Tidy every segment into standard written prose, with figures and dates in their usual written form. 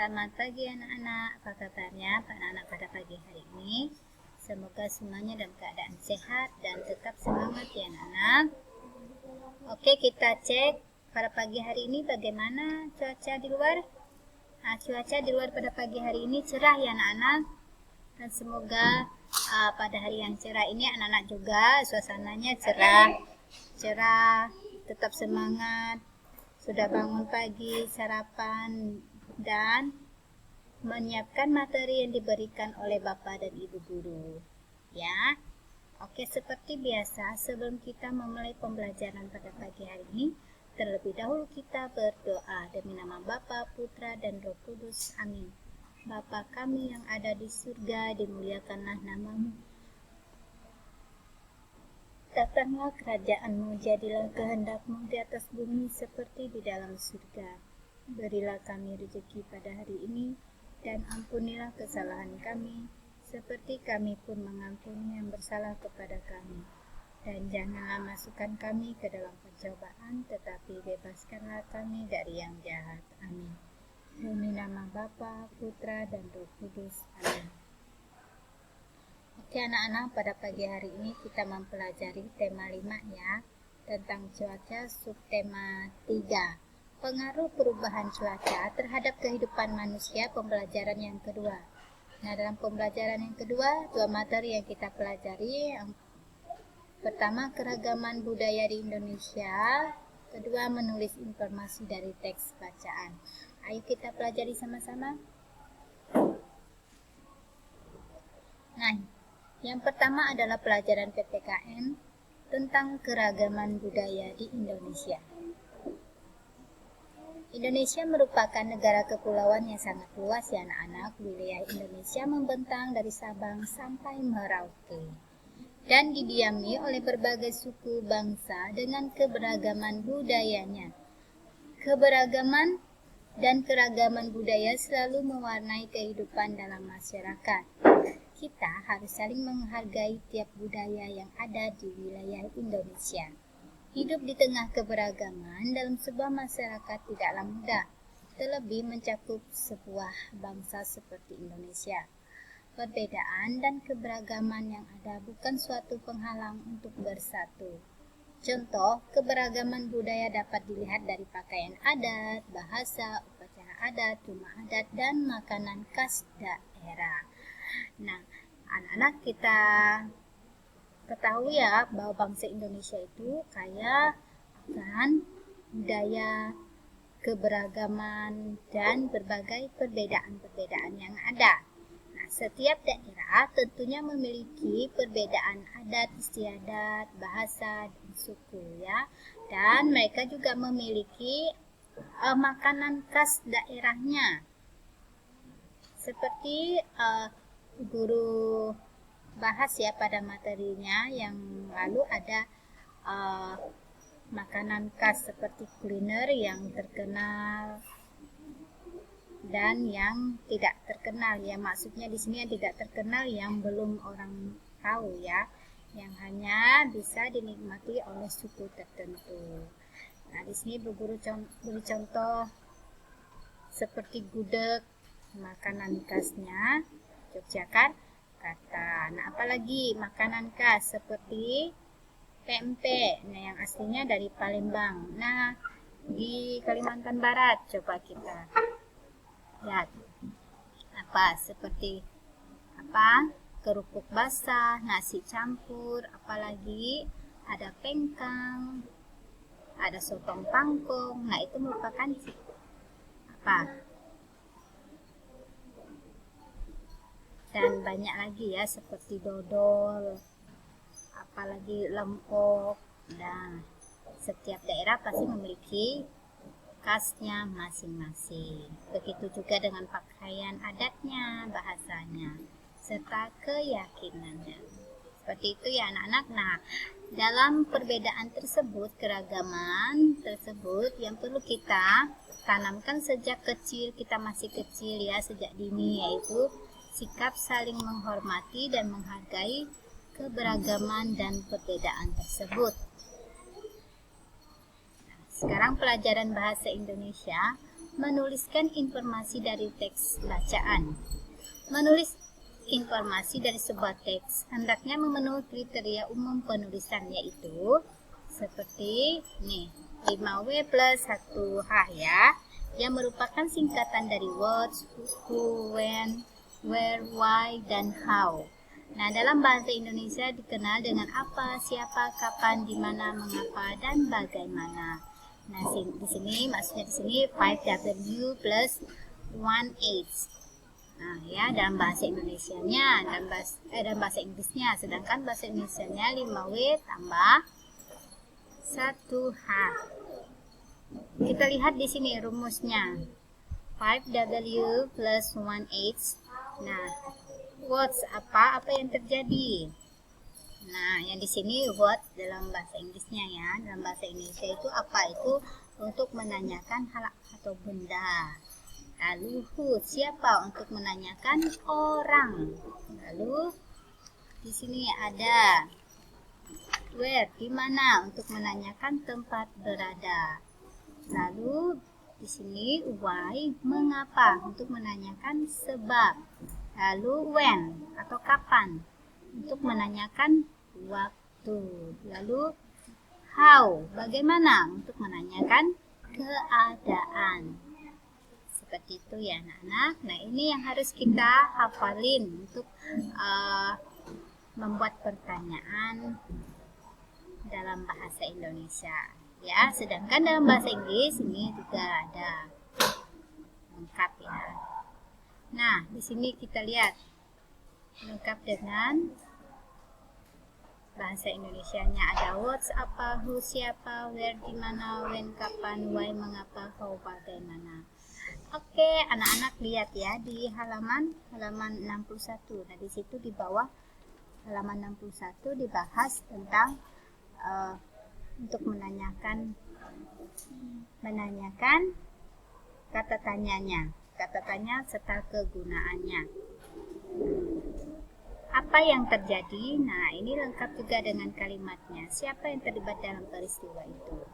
Selamat pagi anak-anak, apa kabarnya anak-anak pada pagi hari ini? Semoga semuanya dalam keadaan sehat dan tetap semangat ya anak-anak. Oke, kita cek pada pagi hari ini bagaimana cuaca di luar. Nah, cuaca di luar pada pagi hari ini cerah ya anak-anak. Dan semoga pada hari yang cerah ini anak-anak juga suasananya cerah, tetap semangat. Sudah bangun pagi, sarapan, dan menyiapkan materi yang diberikan oleh Bapak dan Ibu guru. Ya. Oke, seperti biasa, sebelum kita memulai pembelajaran pada pagi hari ini, terlebih dahulu kita berdoa demi nama Bapa, Putra, dan Roh Kudus. Amin. Bapa kami yang ada di surga, dimuliakanlah namamu. Datanglah kerajaan-mu, jadilah kehendak-mu di atas bumi seperti di dalam surga. Berilah kami rezeki pada hari ini, dan ampunilah kesalahan kami, seperti kami pun mengampuni yang bersalah kepada kami. Dan janganlah masukkan kami ke dalam pencobaan, tetapi bebaskanlah kami dari yang jahat. Amin. Demi nama Bapa, Putra, dan Roh Kudus. Amin. Oke anak-anak, pada pagi hari ini kita mempelajari tema 5 ya, tentang cuaca, subtema 3. Pengaruh perubahan cuaca terhadap kehidupan manusia, pembelajaran yang kedua. Nah, dalam pembelajaran yang kedua, dua materi yang kita pelajari. Yang pertama, keragaman budaya di Indonesia. Kedua, menulis informasi dari teks bacaan. Ayo kita pelajari sama-sama. Nah, yang pertama adalah pelajaran PPKN tentang keragaman budaya di Indonesia. Indonesia merupakan negara kepulauan yang sangat luas ya anak-anak. Wilayah Indonesia membentang dari Sabang sampai Merauke dan didiami oleh berbagai suku bangsa dengan keberagaman budayanya. Keberagaman dan keragaman budaya selalu mewarnai kehidupan dalam masyarakat. Kita harus saling menghargai tiap budaya yang ada di wilayah Indonesia. Hidup di tengah keberagaman dalam sebuah masyarakat tidaklah mudah, terlebih mencakup sebuah bangsa seperti Indonesia. Perbedaan dan keberagaman yang ada bukan suatu penghalang untuk bersatu. Contoh, keberagaman budaya dapat dilihat dari pakaian adat, bahasa, upacara adat, rumah adat, dan makanan khas daerah. Nah, anak-anak kita ketahui ya bahwa bangsa Indonesia itu kaya akan budaya, keberagaman, dan berbagai perbedaan-perbedaan yang ada. Nah, setiap daerah tentunya memiliki perbedaan adat, istiadat, bahasa, dan suku ya. Dan mereka juga memiliki makanan khas daerahnya. Seperti guru bahas ya pada materinya yang lalu ada makanan khas seperti kuliner yang terkenal dan yang tidak terkenal ya, maksudnya di sini yang tidak terkenal yang belum orang tahu ya, yang hanya bisa dinikmati oleh suku tertentu. Nah, di sini Bu Guru beri contoh seperti gudeg, makanan khasnya Yogyakarta. Nah, apalagi makanan khas seperti pempek, nah yang aslinya dari Palembang. Nah, di Kalimantan Barat coba kita lihat seperti kerupuk basah, nasi campur, apalagi ada pengkang, ada sotong pangkong. Nah, itu merupakan dan banyak lagi ya, seperti dodol, apalagi lempok. Nah, setiap daerah pasti memiliki khasnya masing-masing. Begitu juga dengan pakaian adatnya, bahasanya, serta keyakinannya. Seperti itu ya anak-anak. Nah, dalam perbedaan tersebut, keragaman tersebut yang perlu kita tanamkan sejak kecil, kita masih kecil ya, sejak dini, yaitu sikap saling menghormati dan menghargai keberagaman dan perbedaan tersebut. Nah, sekarang pelajaran bahasa Indonesia Menuliskan informasi dari teks bacaan. Menulis informasi dari sebuah teks hendaknya memenuhi kriteria umum penulisan, yaitu seperti nih 5W plus 1H ya, yang merupakan singkatan dari words, who, when, where, why, dan how. Nah, dalam bahasa Indonesia dikenal dengan apa, siapa, kapan, di mana, mengapa, dan bagaimana. Nah, di sini maksudnya di sini 5W plus 1H. Nah, ya, dalam bahasa Indonesianya, dalam bahasa Inggrisnya, sedangkan bahasa Indonesianya 5W tambah 1H. Kita lihat di sini rumusnya. 5W plus 1H. Nah, words apa yang terjadi? Nah, yang di sini what dalam bahasa Inggrisnya ya. Dalam bahasa Indonesia itu apa itu untuk menanyakan hal atau benda. Lalu who, siapa, untuk menanyakan orang. Lalu di sini ada where, di mana, untuk menanyakan tempat berada. Lalu di sini why, mengapa, untuk menanyakan sebab. Lalu when atau kapan, untuk menanyakan waktu. Lalu how, bagaimana, untuk menanyakan keadaan. Seperti itu ya anak-anak. Nah, ini yang harus kita hafalin untuk membuat pertanyaan dalam bahasa Indonesia ya. Sedangkan dalam bahasa Inggris ini juga ada lengkap ya. Nah, di sini kita lihat lengkap dengan bahasa Indonesianya. Ada words apa, who, siapa, where, di mana, when, kapan, why, mengapa, how, bagaimana. Oke, anak-anak lihat ya di halaman 61. Nah, di situ di bawah halaman 61 dibahas tentang untuk menanyakan kata tanya serta kegunaannya. Apa yang terjadi? Nah, ini lengkap juga dengan kalimatnya. Siapa yang terlibat dalam peristiwa itu?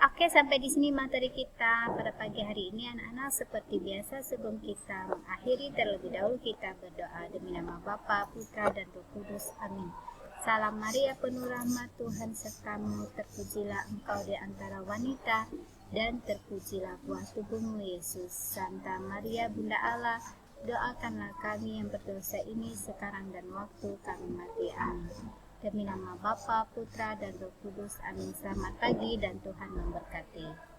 Oke, sampai di sini materi kita pada pagi hari ini anak-anak. Seperti biasa, sebelum kita mengakhiri, terlebih dahulu kita berdoa. Demi nama Bapa, Putra, dan Roh Kudus. Amin. Salam Maria, penuh rahmat, Tuhan sertamu. Terpujilah engkau di antara wanita, dan terpujilah buah tubuhmu Yesus. Santa Maria, Bunda Allah, doakanlah kami yang berdosa ini sekarang dan waktu kami mati. Amin. Demi nama Bapa, Putra, dan Roh Kudus. Amin. Selamat pagi dan Tuhan memberkati.